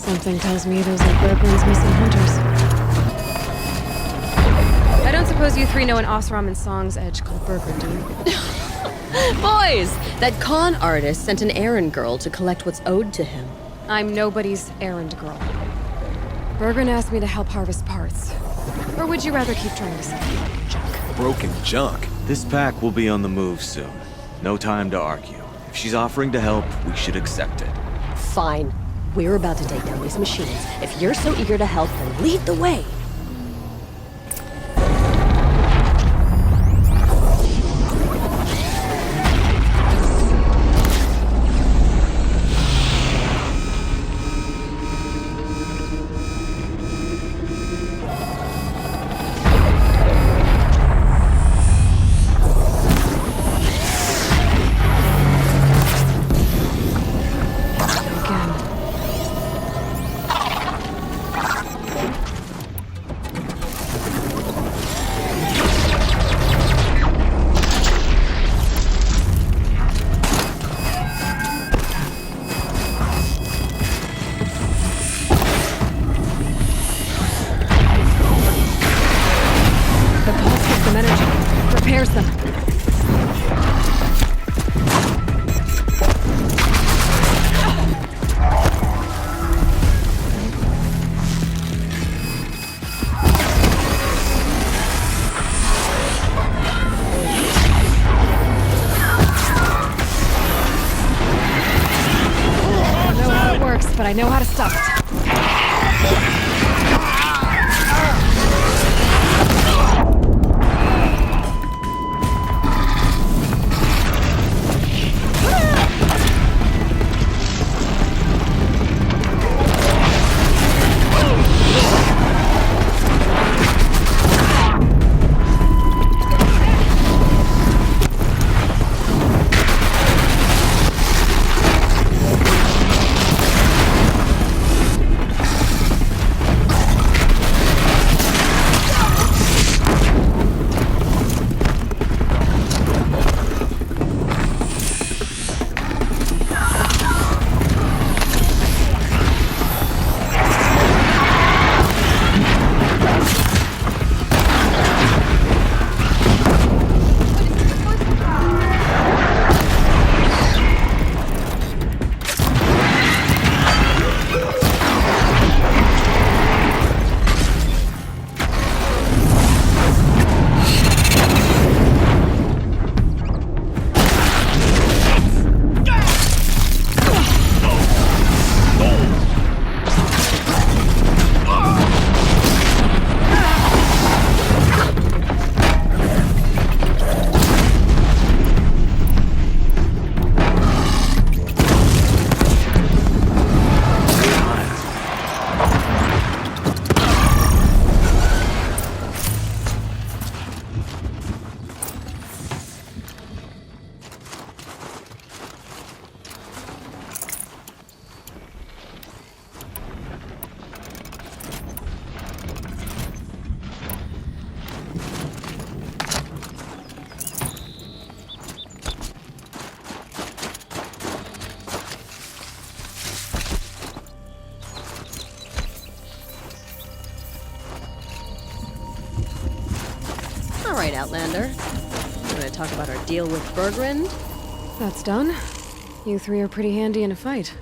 Something tells me those are Bergren's missing hunters. I don't suppose you three know an Osram and Song's edge called Bergren, do you? Boys! That con artist sent an errand girl to collect what's owed to him. I'm nobody's errand girl. Bergren asked me to help harvest parts. Or would you rather keep trying to sell broken junk? Broken junk? This pack will be on the move soon. No time to argue. If she's offering to help, we should accept it. Fine. We're about to take down these machines. If you're so eager to help, then lead the way. But I know how to stop it. All right, Outlander. You want to talk about our deal with Bergren? That's done. You three are pretty handy in a fight.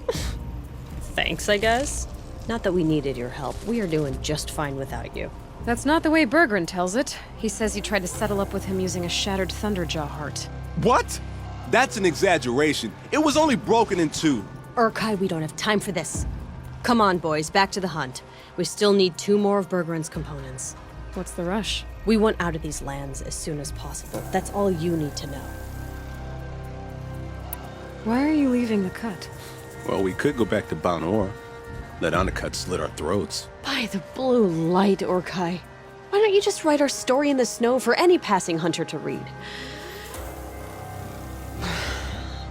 Thanks, I guess. Not that we needed your help. We are doing just fine without you. That's not the way Bergren tells it. He says you tried to settle up with him using a shattered Thunderjaw heart. What? That's an exaggeration. It was only broken in two. Urkai, we don't have time for this. Come on, boys, back to the hunt. We still need 2 more of Bergren's components. What's the rush? We want out of these lands as soon as possible. That's all you need to know. Why are you leaving the cut? Well, we could go back to Banor. Let Anacut slit our throats. By the blue light, Urkai. Why don't you just write our story in the snow for any passing hunter to read?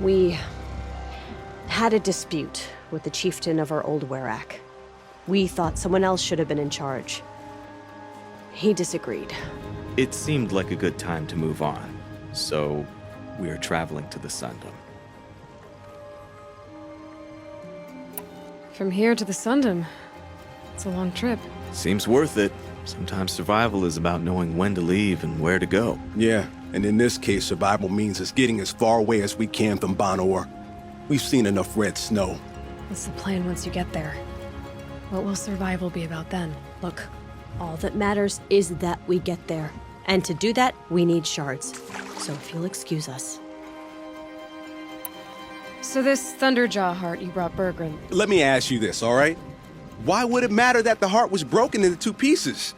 We had a dispute with the chieftain of our old Werak. We thought someone else should have been in charge. He disagreed. It seemed like a good time to move on, so we're traveling to the Sundom. From here to the Sundom. It's a long trip. Seems worth it. Sometimes survival is about knowing when to leave and where to go. Yeah, and in this case, survival means us getting as far away as we can from Banor. We've seen enough red snow. What's the plan once you get there? What will survival be about then? Look, all that matters is that we get there. And to do that, we need shards. So if you'll excuse us. So this Thunderjaw heart you brought Bergren. Let me ask you this, all right? Why would it matter that the heart was broken into two pieces?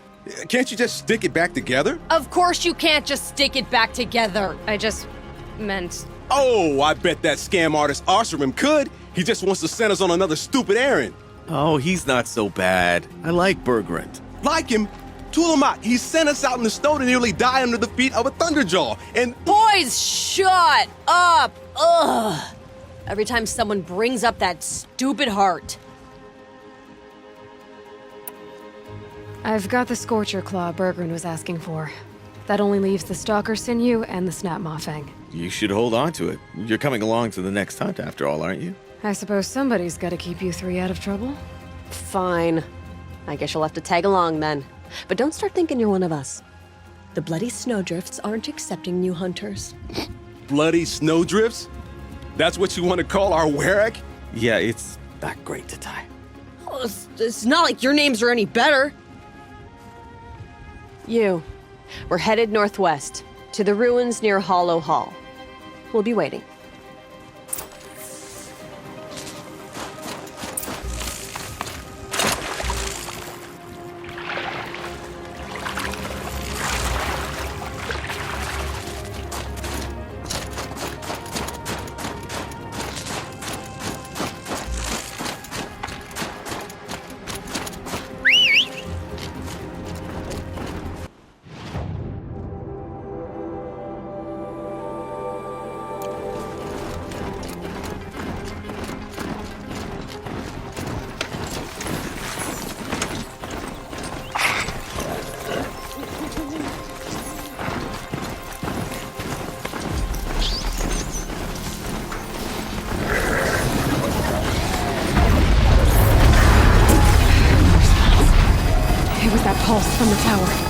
Can't you just stick it back together? Of course you can't just stick it back together. I just meant... Oh, I bet that scam artist Arsarim could. He just wants to send us on another stupid errand. Oh, he's not so bad. I like Bergrand. Like him, Tulamak, he sent us out in the snow to nearly die under the feet of a Thunderjaw. And Boys, shut up! Ugh! Every time someone brings up that stupid heart. I've got the Scorcher Claw Bergren was asking for. That only leaves the Stalker Sinew and the Snap Maw Fang. You should hold on to it. You're coming along to the next hunt after all, aren't you? I suppose somebody's gotta keep you three out of trouble. Fine. I guess you'll have to tag along then. But don't start thinking you're one of us. The bloody snowdrifts aren't accepting new hunters. bloody snowdrifts? That's what you want to call our Werak? Yeah, it's not great to tie. Oh, it's not like your names are any better. We're headed northwest, to the ruins near Hollow Hall. We'll be waiting. It was that pulse from the tower.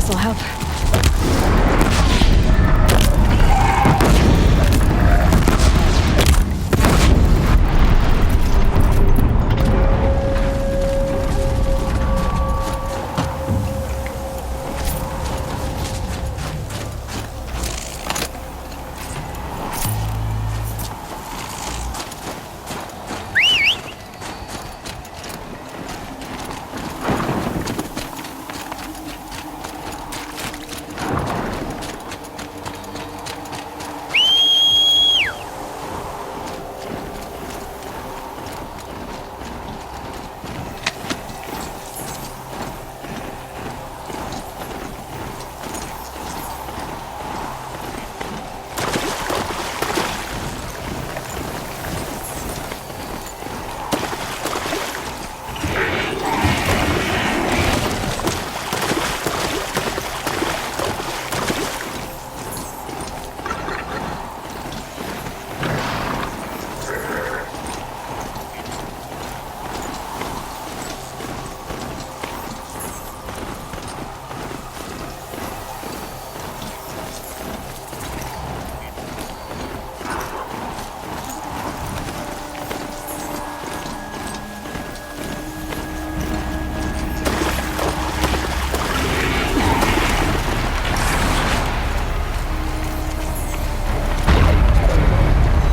This'll help.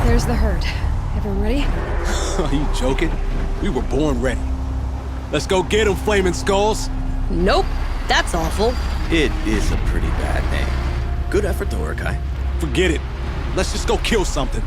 There's the herd. Everyone ready? Are you joking? We were born ready. Let's go get them, flaming skulls. Nope, that's awful. It is a pretty bad name. Good effort, though, Urkai. Forget it. Let's just go kill something.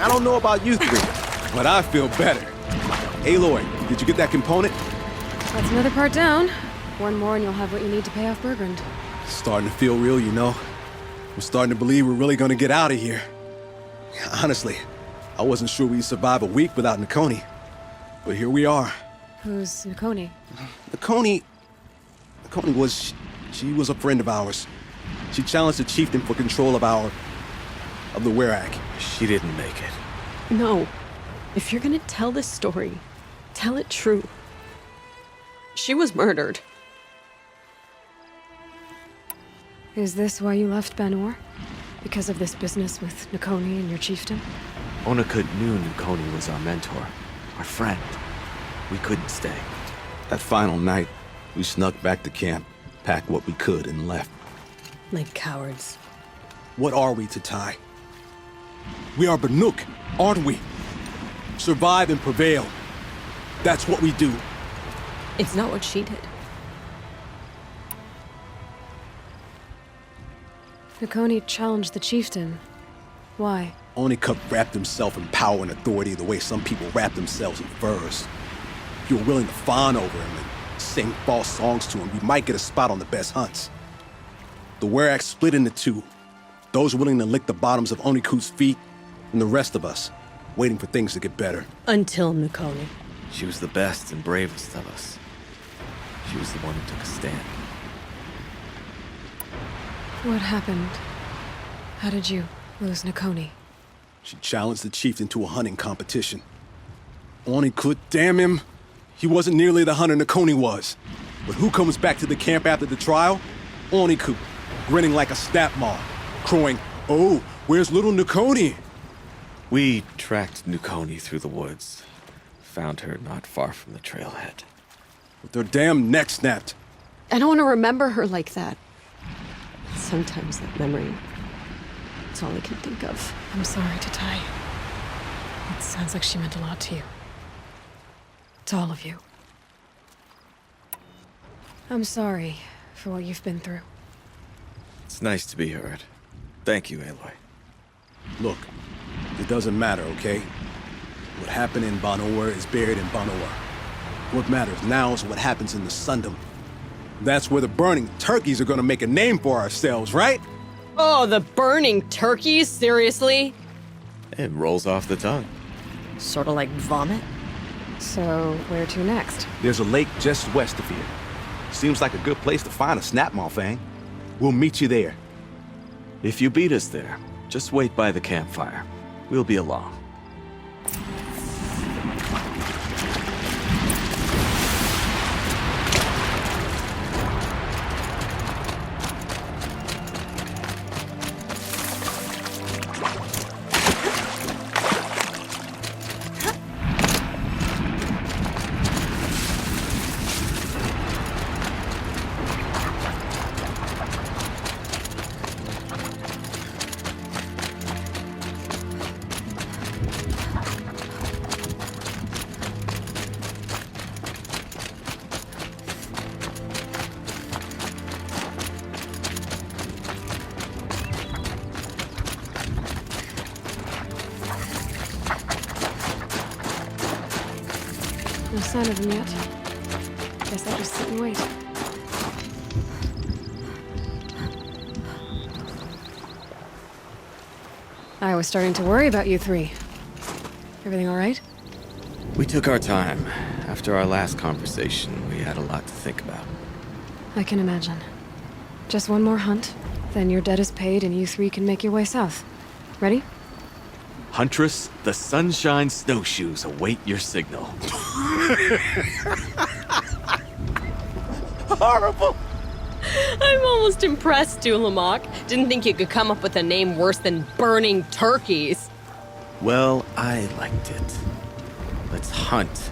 I don't know about you three, but I feel better. Aloy, did you get that component? That's another part down. One more and you'll have what you need to pay off Bergrand. Starting to feel real, you know. I'm starting to believe we're really gonna get out of here. Honestly, I wasn't sure we'd survive a week without Nakoni. But here we are. Who's Nakoni? Nakoni was... she was a friend of ours. She challenged the chieftain for control of our... of the Werak. She didn't make it. No. If you're gonna tell this story, tell it true. She was murdered. Is this why you left Banor? Because of this business with Nakoni and your chieftain? Onakut knew Nukoni was our mentor, our friend. We couldn't stay. That final night, we snuck back to camp, packed what we could, and left. Like cowards. What are we to Ty? We are Banuk, aren't we? Survive and prevail. That's what we do. It's not what she did. Nakoni challenged the chieftain. Why? Onikup wrapped himself in power and authority the way some people wrap themselves in furs. If you were willing to fawn over him and sing false songs to him, you might get a spot on the best hunts. The Werak split into two. Those willing to lick the bottoms of Onikut's feet, and the rest of us, waiting for things to get better. Until Nakoni. She was the best and bravest of us. She was the one who took a stand. What happened? How did you lose Nakoni? She challenged the chieftain to a hunting competition. Onikut, damn him! He wasn't nearly the hunter Nakoni was. But who comes back to the camp after the trial? Onikut, grinning like a snap maw, crowing, "Oh, where's little Nakoni?" We tracked Nukoni through the woods. Found her not far from the trailhead. With their damn neck snapped. I don't want to remember her like that. Sometimes that memory, it's all I can think of. I'm sorry to Ty. It sounds like she meant a lot to you. To all of you. I'm sorry for what you've been through. It's nice to be heard. Thank you, Aloy. Look, it doesn't matter, okay? What happened in Banor is buried in Banor. What matters now is what happens in the Sundom. That's where the burning turkeys are gonna make a name for ourselves, right? Oh, the burning turkeys? Seriously? It rolls off the tongue. Sort of like vomit? So, where to next? There's a lake just west of here. Seems like a good place to find a snapmaw fang. We'll meet you there. If you beat us there, just wait by the campfire. We'll be along. No sign of him yet. Guess I'll just sit and wait. I was starting to worry about you three. Everything all right? We took our time. After our last conversation, we had a lot to think about. I can imagine. Just one more hunt, then your debt is paid and you three can make your way south. Ready? Huntress, the Sunshine Snowshoes await your signal. Horrible! I'm almost impressed, Dulamok. Didn't think you could come up with a name worse than burning turkeys. Well, I liked it. Let's hunt.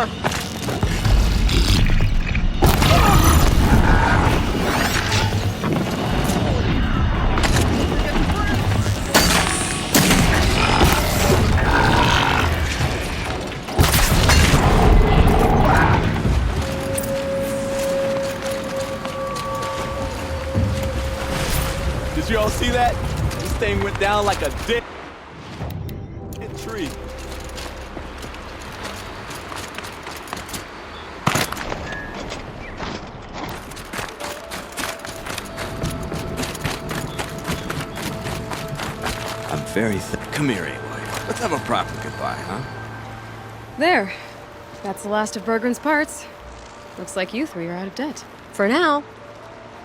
her! Did you all see that? This thing went down like a dick tree. I'm very Come here, Aloy. Let's have a proper goodbye, huh? There. That's the last of Bergren's parts. Looks like you three are out of debt. For now.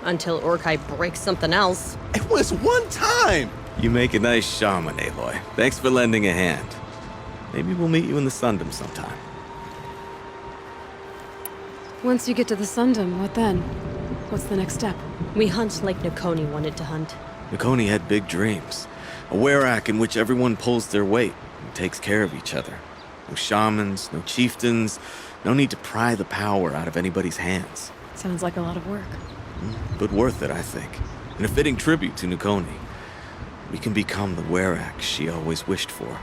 Until Orkai breaks something else. It was one time! You make a nice shaman, Aloy. Thanks for lending a hand. Maybe we'll meet you in the Sundom sometime. Once you get to the Sundom, what then? What's the next step? We hunt like Nakoni wanted to hunt. Nakoni had big dreams. A werak in which everyone pulls their weight and takes care of each other. No shamans, no chieftains, no need to pry the power out of anybody's hands. Sounds like a lot of work. But worth it, I think. And a fitting tribute to Nakoni. We can become the werak she always wished for.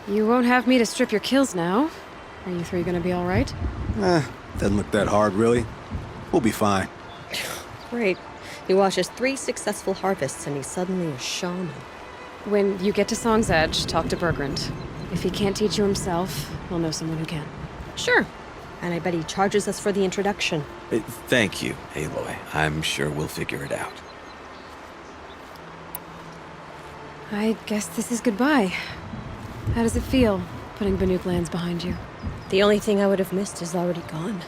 You won't have me to strip your kills now. Are you three gonna be alright? Doesn't look that hard, really. We'll be fine. Great. He watches 3 successful harvests and he's suddenly a shaman. When you get to Song's Edge, talk to Bergrand. If he can't teach you himself, we'll know someone who can. Sure. And I bet he charges us for the introduction. Thank you, Aloy. I'm sure we'll figure it out. I guess this is goodbye. How does it feel, putting Banuk lands behind you? The only thing I would have missed is already gone.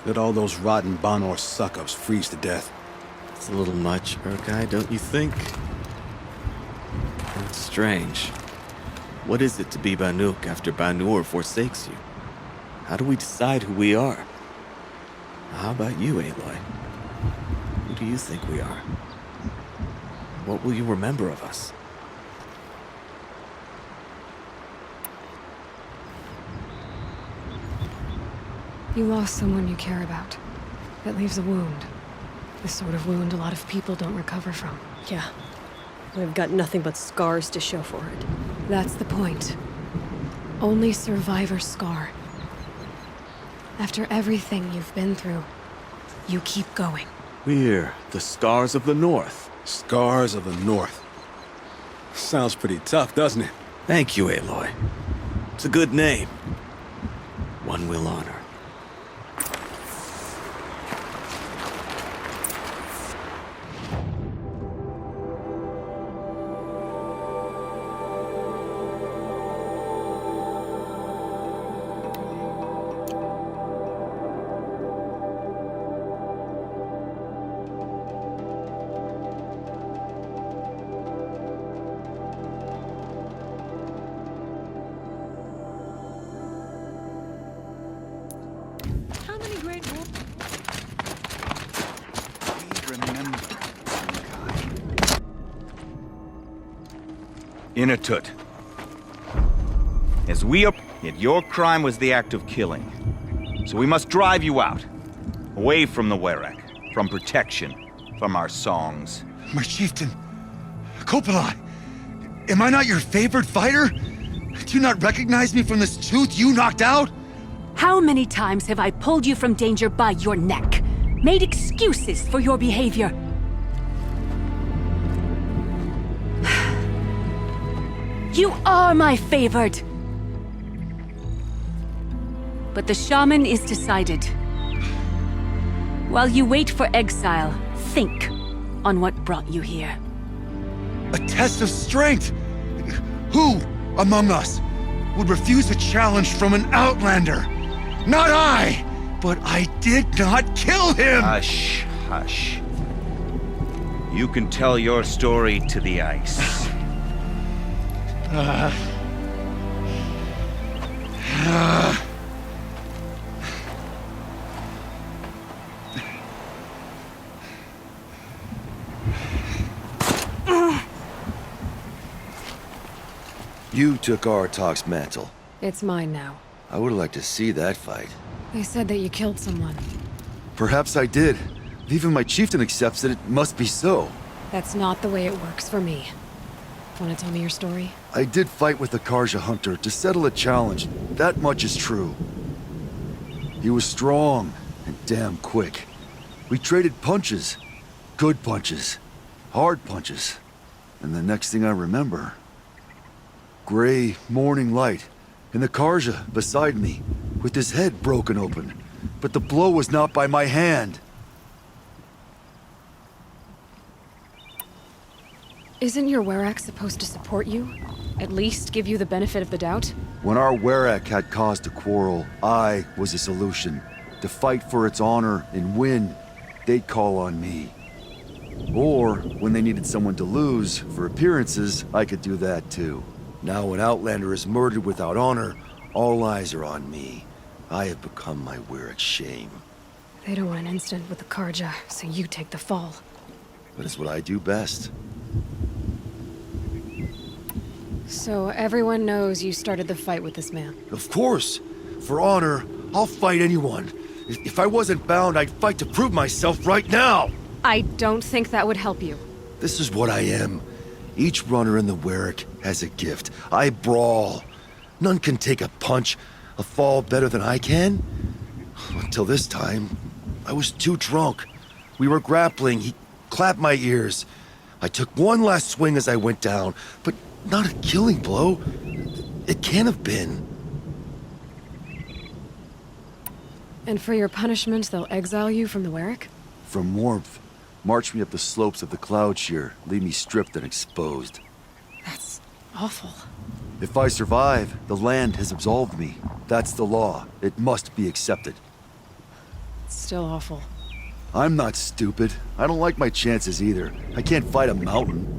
Let all those rotten Banor suck-ups freeze to death. It's a little much, Urkai, don't you think? It's strange. What is it to be Banuk after Banur forsakes you? How do we decide who we are? How about you, Aloy? Who do you think we are? What will you remember of us? You lost someone you care about. That leaves a wound. The sort of wound a lot of people don't recover from. Yeah. I've got nothing but scars to show for it. That's the point. Only survivor's scar. After everything you've been through, you keep going. We're the Scars of the North. Scars of the North. Sounds pretty tough, doesn't it? Thank you, Aloy. It's a good name. One we'll honor. Inatut. As we yet your crime was the act of killing. So we must drive you out. Away from the Werak, from protection, from our songs. My chieftain, Kopalai, am I not your favored fighter? Do you not recognize me from this tooth you knocked out? How many times have I pulled you from danger by your neck? Made excuses for your behavior? You are my favored! But the shaman is decided. While you wait for exile, think on what brought you here. A test of strength! Who among us would refuse a challenge from an outlander? Not I! But I did not kill him! Hush, hush. You can tell your story to the ice. You took Artok's mantle. It's mine now. I would like to see that fight. They said that you killed someone. Perhaps I did. If even my chieftain accepts it, it must be so. That's not the way it works for me. Want to tell me your story? I did fight with the Karja hunter to settle a challenge. That much is true. He was strong and damn quick. We traded punches. Good punches. Hard punches. And the next thing I remember... gray morning light, and the Karja beside me, with his head broken open. But the blow was not by my hand. Isn't your Werak supposed to support you? At least give you the benefit of the doubt? When our Werak had cause to quarrel, I was a solution. To fight for its honor and win, they'd call on me. Or, when they needed someone to lose, for appearances, I could do that too. Now an Outlander is murdered without honor, all eyes are on me. I have become my Werak's shame. They don't want an incident with the Karja, so you take the fall. But it's what I do best. So everyone knows you started the fight with this man. Of course! For honor, I'll fight anyone. If I wasn't bound, I'd fight to prove myself right now! I don't think that would help you. This is what I am. Each runner in the Werak has a gift. I brawl. None can take a punch, a fall better than I can. Until this time, I was too drunk. We were grappling. He clapped my ears. I took one last swing as I went down, but not a killing blow. It can't have been. And for your punishment, they'll exile you from the Werak? From warmth, march me up the slopes of the Cloud Shear, leave me stripped and exposed. That's awful. If I survive, the land has absolved me. That's the law. It must be accepted. It's still awful. I'm not stupid. I don't like my chances either. I can't fight a mountain.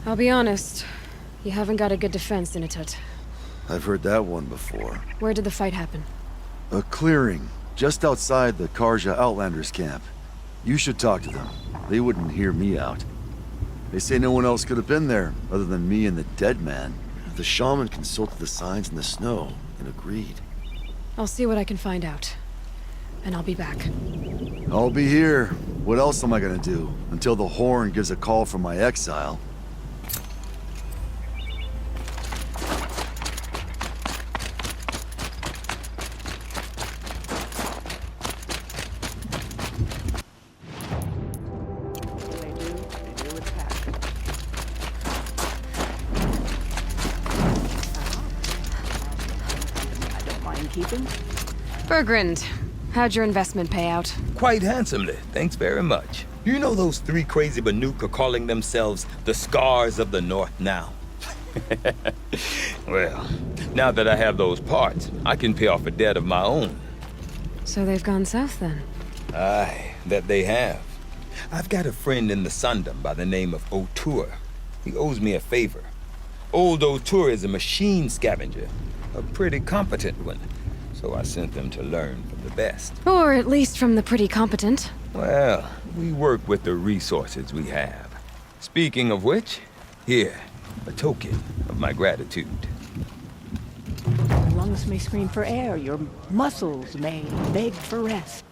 I'll be honest. You haven't got a good defense, Inhabited. I've heard that one before. Where did the fight happen? A clearing, just outside the Karja Outlanders camp. You should talk to them. They wouldn't hear me out. They say no one else could have been there, other than me and the dead man. The shaman consulted the signs in the snow and agreed. I'll see what I can find out. And I'll be back. I'll be here. What else am I gonna do? Until the Horn gives a call from my exile. Bergrand, how'd your investment pay out? Quite handsomely, thanks very much. You know those three crazy Banuk are calling themselves the Scars of the North now? Well, now that I have those parts, I can pay off a debt of my own. So they've gone south then? Aye, that they have. I've got a friend in the Sundom by the name of O'Toole. He owes me a favor. Old O'Toole is a machine scavenger, a pretty competent one. So I sent them to learn from the best. Or at least from the pretty competent. Well, we work with the resources we have. Speaking of which, here, a token of my gratitude. Your lungs may scream for air, your muscles may beg for rest.